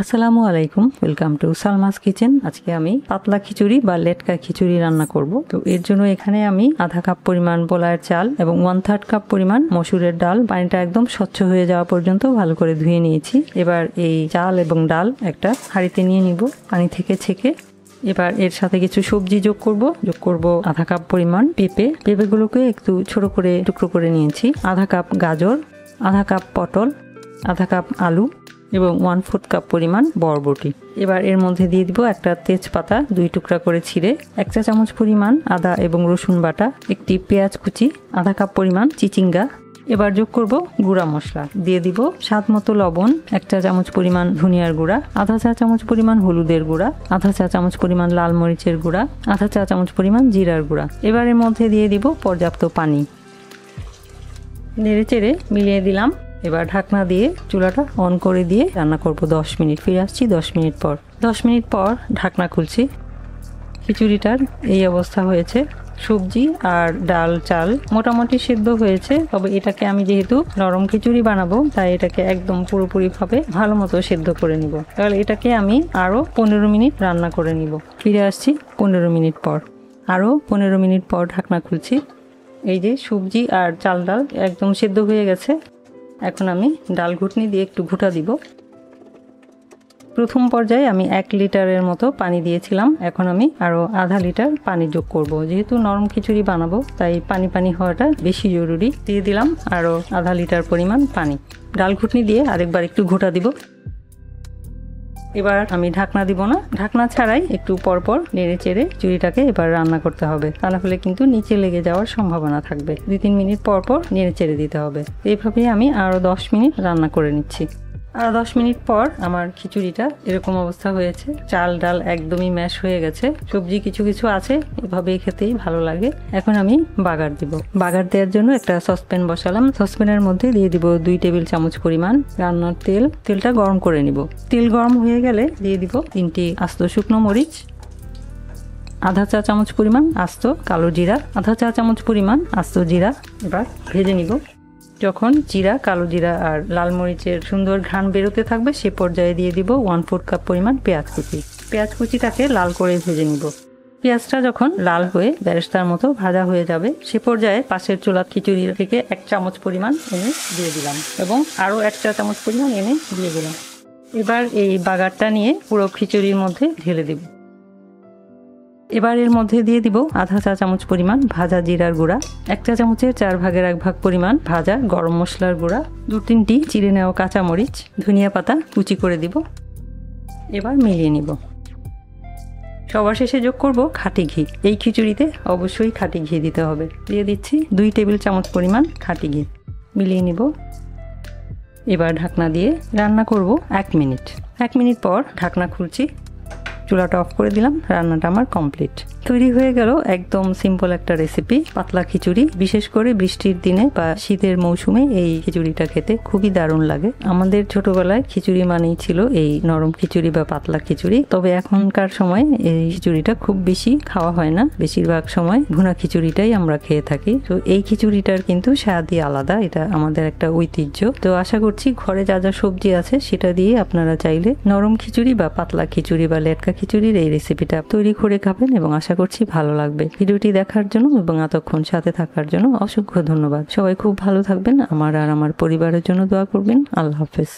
আসসালামু আলাইকুম, welcome to Salma's kitchen. আজকে আমি পাতলা খিচুড়ি বা লেটকা খিচুড়ি রান্না করব। তো এর জন্য এখানে আমি আধা কাপ পরিমাণ পোলাওয়ের চাল এবং 1/3 কাপ পরিমাণ মসুরের ডাল পানিটা একদম স্বচ্ছ হয়ে যাওয়া পর্যন্ত ভালো করে ধুয়ে নিয়েছি। এবার এই চাল এবং ডাল একটা হাঁড়িতে নিয়ে নিব পানি থেকে ছেঁকে। এবার এর সাথে কিছু সবজি যোগ করব আধা কাপ পরিমাণ পেঁপেগুলোকে একটু ছোট করে টুকরো করে নিয়েছি, আধা কাপ গাজর, আধা কাপ পটল, আধা কাপ আলু এবং 1/4 কাপ পরিমাণ বরবটি। এবার এর মধ্যে দিয়ে দিব একটা তেজপাতা 2 টুকরা করে ছিঁড়ে, 1 চা চামচ পরিমাণ আদা এবং রসুন বাটা, একটি পেঁয়াজ কুচি, আধা কাপ পরিমাণ চিচিঙ্গা। এবার যোগ করব গুঁড়া মশলা, দিয়ে দিব স্বাদ মতো লবণ, 1 চা চামচ পরিমাণ ধনিয়ার গুঁড়া, আধা চা চামচ পরিমাণ হলুদের গুঁড়া, আধা চা চামচ পরিমাণ লাল মরিচের গুঁড়া, আধা চা চামচ পরিমাণ জিরার গুঁড়া। এবার এর মধ্যে দিয়ে দিব পর্যাপ্ত পানি, নেড়ে চেড়ে মিলিয়ে দিলাম। এবার ঢাকনা দিয়ে চুলাটা অন করে দিয়ে রান্না করব 10 মিনিট। ফিরে আসছি 10 মিনিট পর। 10 মিনিট পর ঢাকনা খুলছি। খিচুড়িটার এই অবস্থা হয়েছে। সবজি আর ডাল চাল মোটামুটি সিদ্ধ হয়েছে, তবে এটাকে আমি যেহেতু নরম খিচুড়ি বানাবো তাই এটাকে একদম পুরোপুরিভাবে ভালো মতো সিদ্ধ করে নিব। তাহলে এটাকে আমি আরও 15 মিনিট রান্না করে নিব। ফিরে আসছি 15 মিনিট পর। আরও 15 মিনিট পর ঢাকনা খুলছি। এই যে সবজি আর চাল ডাল একদম সিদ্ধ হয়ে গেছে। এখন আমি ডাল ঘুটনি দিয়ে একটু ঘুটা দিব। প্রথম পর্যায়ে আমি 1 লিটারের মতো পানি দিয়েছিলাম, এখন আমি আরও আধা লিটার পানি যোগ করব। যেহেতু নরম খিচুড়ি বানাবো তাই পানি হওয়াটা বেশি জরুরি। দিয়ে দিলাম আরও আধা লিটার পরিমাণ পানি। ডাল ঘুটনি দিয়ে আরেকবার একটু ঘোটা দিব। এবার আমি ঢাকনা দিব না, ঢাকনা ছাড়াই একটু পরপর নেড়ে চেড়ে খিচুড়িটাকে এবার রান্না করতে হবে, তা না হলে কিন্তু নিচে লেগে যাওয়ার সম্ভাবনা থাকবে। 2-3 মিনিট পরপর নেড়ে চেড়ে দিতে হবে। এইভাবেই আমি আরও 10 মিনিট রান্না করে নিচ্ছি। আর 10 মিনিট পর আমার খিচুড়িটা এরকম অবস্থা হয়েছে। চাল ডাল একদমই ম্যাশ হয়ে গেছে, সবজি কিছু কিছু আছে, এভাবেই খেতেই ভালো লাগে। এখন আমি বাগার দিব। বাগার দেওয়ার জন্য একটা সসপ্যান বসালাম। সসপ্যানের মধ্যে দিয়ে দিব 2 টেবিল চামচ পরিমাণ রান্নার তেল। তেলটা গরম করে নিব। তেল গরম হয়ে গেলে দিয়ে দিব 3টি আস্ত শুকনো মরিচ, আধা চা চামচ পরিমাণ আস্ত কালো জিরা, আধা চা চামচ পরিমাণ আস্ত জিরা। এবার ভেজে নিব। যখন জিরা, কালো জিরা আর লাল মরিচের সুন্দর ঘ্রাণ বেরোতে থাকবে সে পর্যায়ে দিয়ে দিব 1/4 কাপ পরিমাণ পেঁয়াজ কুচি। পেঁয়াজ কুচিটাকে লাল করে ভেজে নিব। পেঁয়াজটা যখন লাল হয়ে বেরেস্তার মতো ভাজা হয়ে যাবে সে পর্যায়ে পাশের চুলার খিচুড়ি থেকে 1 চামচ পরিমাণ এনে দিয়ে দিলাম এবং আরও 1 চা চামচ পরিমাণ এনে দিয়ে দিলাম। এবার এই বাগারটা নিয়ে পুরো খিচুড়ির মধ্যে ঢেলে দিব। এবার এর মধ্যে দিয়ে দিব আধা চা চামচ পরিমাণ ভাজা জিরার গুঁড়া, 1 চা চামচের 4 ভাগের 1 ভাগ পরিমাণ ভাজা গরম মশলার গুঁড়া, 2-3টি চিড়ে নেওয়া কাঁচামরিচ, ধনিয়া পাতা কুচি করে দিব। এবার মিলিয়ে নিব। সবার শেষে যোগ করব খাঁটি ঘি। এই খিচুড়িতে অবশ্যই খাঁটি ঘি দিতে হবে। দিয়ে দিচ্ছি 2 টেবিল চামচ পরিমাণ খাঁটি ঘি। মিলিয়ে নিব। এবার ঢাকনা দিয়ে রান্না করব 1 মিনিট। 1 মিনিট পর ঢাকনা খুলছি, চুলাটা অফ করে দিলাম। রান্নাটা আমার কমপ্লিট। তৈরি হয়ে গেল একদম সিম্পল একটা রেসিপি, পাতলা খিচুড়ি। বিশেষ করে বৃষ্টির দিনে বা শীতের মৌসুমে এই খিচুড়িটা খেতে খুবই দারুণ লাগে। আমাদের ছোটবেলায় খিচুড়ি মানেই ছিল এই নরম খিচুড়ি বা পাতলা খিচুড়ি, তবে এখনকার সময় এই খিচুড়িটা খুব বেশি খাওয়া হয় না। বেশিরভাগ সময় ভুনা খিচুড়িটাই আমরা খেয়ে থাকি। তো এই খিচুড়িটার কিন্তু স্বাদই আলাদা, এটা আমাদের একটা ঐতিহ্য। তো আশা করছি ঘরে যা যা সবজি আছে সেটা দিয়ে আপনারা চাইলে নরম খিচুড়ি বা পাতলা খিচুড়ি বা লেটকা খিচুড়ির এই রেসিপিটা তৈরি করে খাবেন এবং আশা করছি ভালো লাগবে। ভিডিওটি দেখার জন্য এবং এতক্ষণ সাথে থাকার জন্য অসংখ্য ধন্যবাদ। সবাই খুব ভালো থাকবেন। আমার আর আমার পরিবারের জন্য দোয়া করবেন। আল্লাহ হাফেজ।